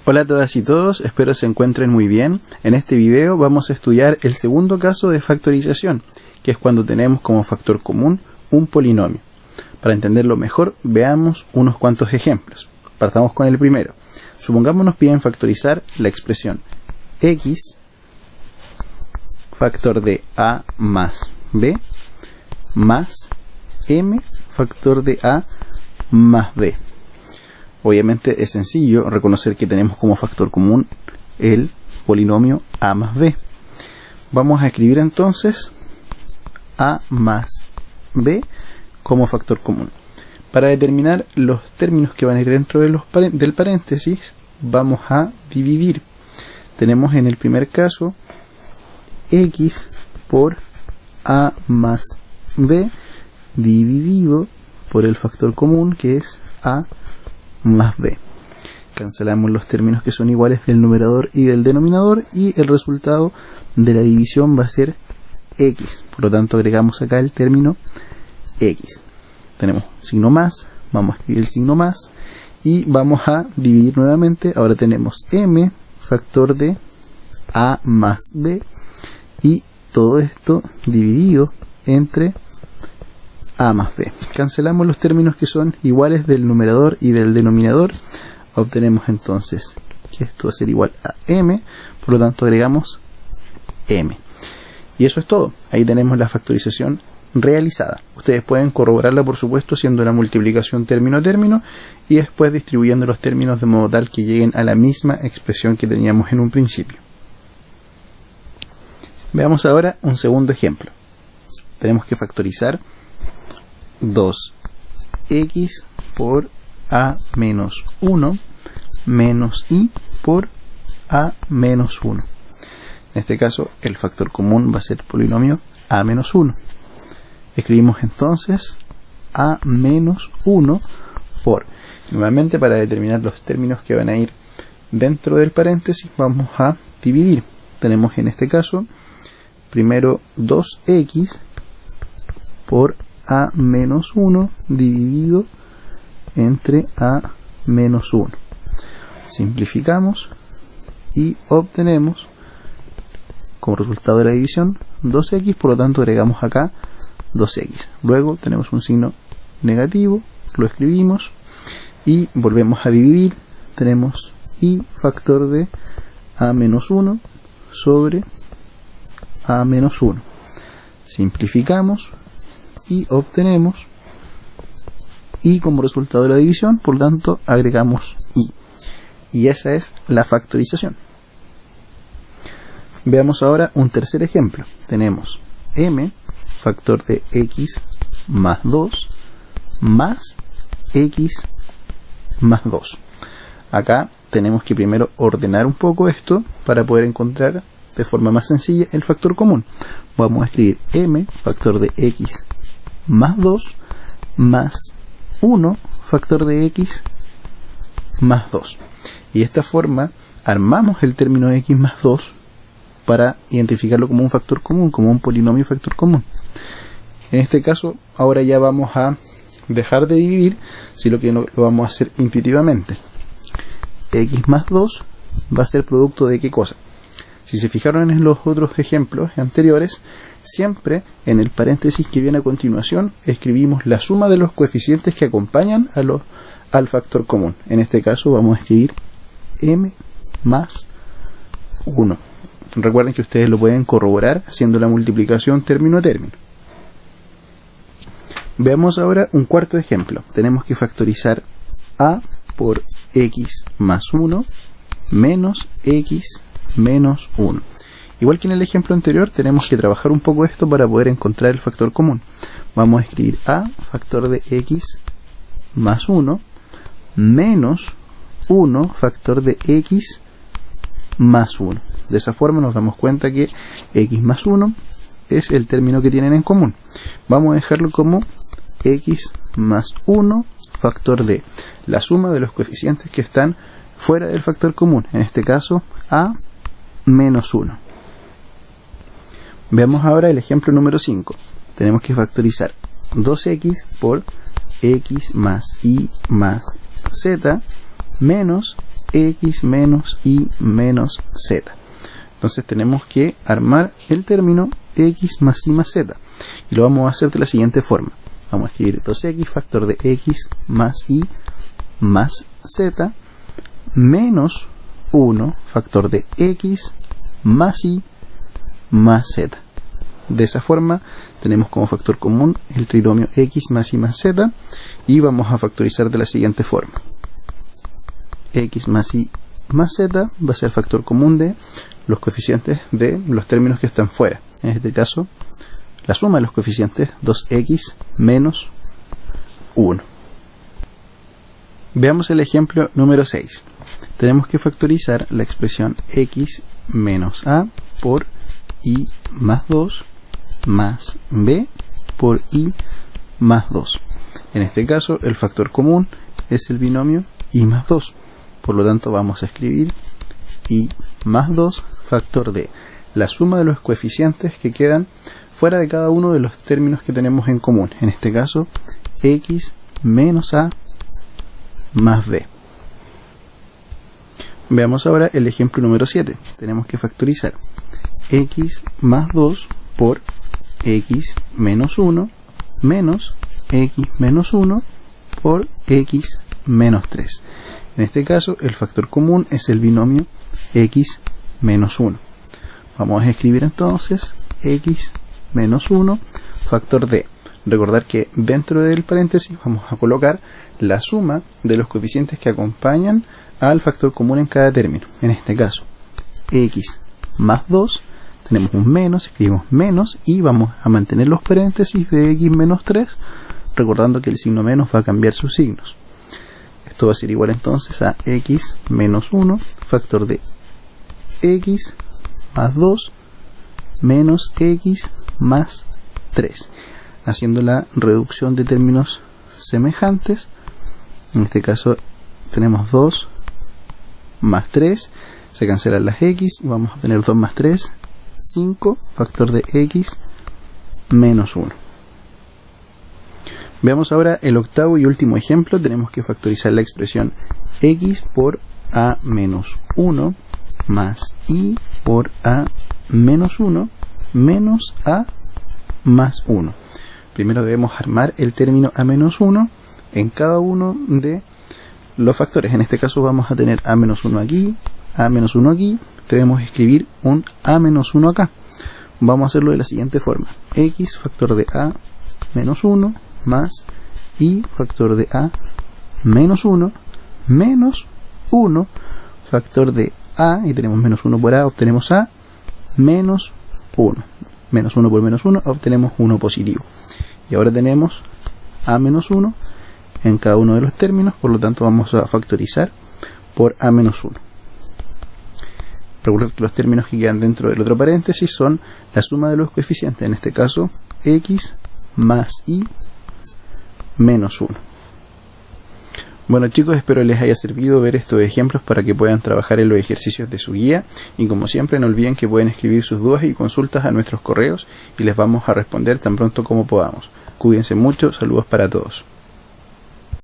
Hola a todas y todos, espero se encuentren muy bien. En este video vamos a estudiar el segundo caso de factorización, que es cuando tenemos como factor común un polinomio. Para entenderlo mejor, veamos unos cuantos ejemplos. Partamos con el primero. Supongamos nos piden factorizar la expresión x factor de a más b más m factor de a más b. Obviamente es sencillo reconocer que tenemos como factor común el polinomio a más b. Vamos a escribir entonces a más b como factor común. Para determinar los términos que van a ir dentro de del paréntesis, vamos a dividir. Tenemos en el primer caso x por a más b dividido por el factor común que es a más b. Cancelamos los términos que son iguales del numerador y del denominador y el resultado de la división va a ser x. Por lo tanto agregamos acá el término x. Tenemos signo más, vamos a escribir el signo más y vamos a dividir nuevamente. Ahora tenemos m factor de a más b y todo esto dividido entre a más b. Cancelamos los términos que son iguales del numerador y del denominador. Obtenemos entonces que esto va a ser igual a m, por lo tanto agregamos m. Y eso es todo. Ahí tenemos la factorización realizada. Ustedes pueden corroborarla, por supuesto, haciendo la multiplicación término a término y después distribuyendo los términos de modo tal que lleguen a la misma expresión que teníamos en un principio. Veamos ahora un segundo ejemplo. Tenemos que factorizar 2x por a menos 1 menos i por a menos 1. En este caso el factor común va a ser el polinomio a menos 1. Escribimos entonces a menos 1 por, nuevamente para determinar los términos que van a ir dentro del paréntesis vamos a dividir. Tenemos en este caso primero 2x por a menos 1 dividido entre a menos 1. Simplificamos y obtenemos como resultado de la división 2x, por lo tanto agregamos acá 2x. Luego tenemos un signo negativo, lo escribimos y volvemos a dividir. Tenemos i factor de a menos 1 sobre a menos 1. Simplificamos y obtenemos i como resultado de la división, por lo tanto agregamos i. Y esa es la factorización. Veamos ahora un tercer ejemplo. Tenemos m factor de x más 2 más x más 2. Acá tenemos que primero ordenar un poco esto para poder encontrar de forma más sencilla el factor común. Vamos a escribir m factor de x más 2 más 1 factor de x más 2. Y de esta forma armamos el término x más 2 para identificarlo como un factor común, como un polinomio factor común. En este caso ahora ya vamos a dejar de dividir, sino que lo vamos a hacer intuitivamente. X más 2 va a ser producto de ¿qué cosa? Si se fijaron en los otros ejemplos anteriores, siempre en el paréntesis que viene a continuación escribimos la suma de los coeficientes que acompañan al factor común. En este caso vamos a escribir m más 1. Recuerden que ustedes lo pueden corroborar haciendo la multiplicación término a término. Veamos ahora un cuarto ejemplo. Tenemos que factorizar a por x más 1 menos x menos 1. Igual que en el ejemplo anterior, tenemos que trabajar un poco esto para poder encontrar el factor común. Vamos a escribir a factor de x más 1 menos 1 factor de x más 1. De esa forma nos damos cuenta que x más 1 es el término que tienen en común. Vamos a dejarlo como x más 1 factor de la suma de los coeficientes que están fuera del factor común, en este caso a menos 1. Veamos ahora el ejemplo número 5. Tenemos que factorizar 2x por x más y más z menos x menos y menos z. Entonces tenemos que armar el término x más y más z. Y lo vamos a hacer de la siguiente forma. Vamos a escribir 2x factor de x más y más z menos 1 factor de x más y más z. De esa forma tenemos como factor común el trinomio x más y más z y vamos a factorizar de la siguiente forma. X más y más z va a ser factor común de los coeficientes de los términos que están fuera. En este caso, la suma de los coeficientes 2x menos 1. Veamos el ejemplo número 6. Tenemos que factorizar la expresión x menos a por y más 2 más b por y más 2. En este caso, el factor común es el binomio y más 2. Por lo tanto, vamos a escribir y más 2 factor de la suma de los coeficientes que quedan fuera de cada uno de los términos que tenemos en común. En este caso, x menos a más b. Veamos ahora el ejemplo número 7. Tenemos que factorizar x más 2 por x menos 1 menos x menos 1 por x menos 3. En este caso, el factor común es el binomio x menos 1. Vamos a escribir entonces x menos 1 factor de. Recordar que dentro del paréntesis vamos a colocar la suma de los coeficientes que acompañan al factor común en cada término. En este caso, x más 2, tenemos un menos, escribimos menos y vamos a mantener los paréntesis de x menos 3, recordando que el signo menos va a cambiar sus signos. Esto va a ser igual entonces a x menos 1 factor de x más 2 menos x más 3. Haciendo la reducción de términos semejantes, en este caso tenemos 2 más 3, se cancelan las x y vamos a tener 2 más 3, 5 factor de x menos 1. Veamos ahora el octavo y último ejemplo. Tenemos que factorizar la expresión x por a menos 1 más y por a menos 1 menos a más 1. Primero debemos armar el término a menos 1 en cada uno de los factores. En este caso vamos a tener a menos 1 aquí, a menos 1 aquí. Debemos escribir un a menos 1 acá. Vamos a hacerlo de la siguiente forma. X factor de a menos 1 más y factor de a menos 1 menos 1 factor de a, y tenemos menos 1 por a, obtenemos a menos 1. Menos 1 por menos 1, obtenemos 1 positivo. Y ahora tenemos a menos 1 en cada uno de los términos, por lo tanto vamos a factorizar por a menos 1. Recordar que los términos que quedan dentro del otro paréntesis son la suma de los coeficientes, en este caso x más y menos 1. Bueno chicos, espero les haya servido ver estos ejemplos para que puedan trabajar en los ejercicios de su guía, y como siempre no olviden que pueden escribir sus dudas y consultas a nuestros correos y les vamos a responder tan pronto como podamos. Cuídense mucho, saludos para todos.